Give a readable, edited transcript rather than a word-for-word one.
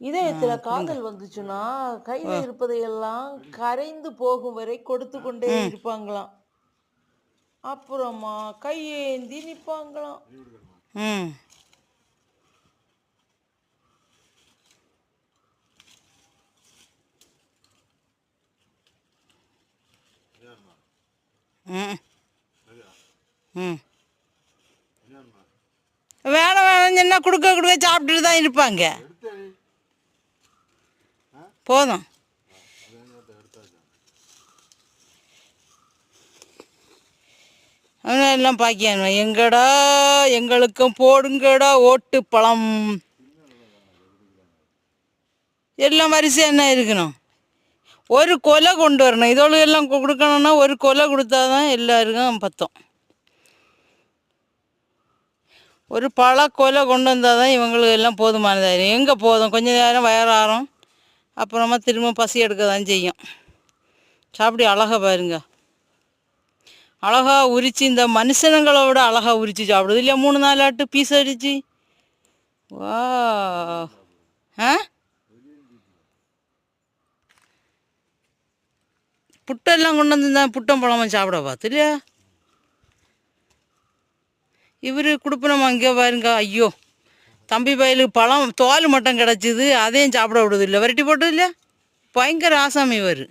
இதயத்துல காதல் வந்துச்சுன்னா கையில இருப்பதையெல்லாம் கரைந்து போகும் வரை கொடுத்து கொண்டே இருப்பாங்களாம். அப்புறமா கையேந்தி நிப்பாங்களாம். ம் ம் ம் வேணாம் வேணாம் என்ன கொடுக்க சாப்பிட்டுட்டு தான் இருப்பாங்க. போதும். எல்லாம் பாக்கியானு எங்கடா எங்களுக்கும் போடுங்கடா ஓட்டு பழம் எல்லாம் வரிசை என்ன இருக்கணும். ஒரு கொலை கொண்டு வரணும். இதோடு எல்லாம் கொடுக்கணும்னா ஒரு கொலை கொடுத்தாதான் எல்லாருக்கும் பத்தம். ஒரு பல கொலை கொண்டு வந்தால் தான் இவங்களுக்கு எல்லாம் போதுமானதாயிரும். எங்கே போதும் கொஞ்ச நேரம் வயறாரும், அப்புறமா திரும்ப பசி எடுக்க தான் செய்யும். சாப்பிடி அழகா பாருங்க, அழகா உரித்து இந்த மனுஷனுங்களை விட அழகா உரித்து சாப்பிடுது இல்லையா? 3-4 ஆட்டு பீஸ் அடிச்சு. வா ஆ புட்டெல்லாம் கொண்டு வந்து புட்டம் பழமாக சாப்பிட பார்த்து இல்லையா? இவர் கொடுப்பனமா இங்கே பாருங்க. ஐயோ தம்பி பயலுக்கு பழம் தோல் மட்டும் கிடச்சிது, அதையும் சாப்பிட விடுது இல்லை, விரட்டி போட்டது இல்லையா? பயங்கர ஆசாமி இவர்.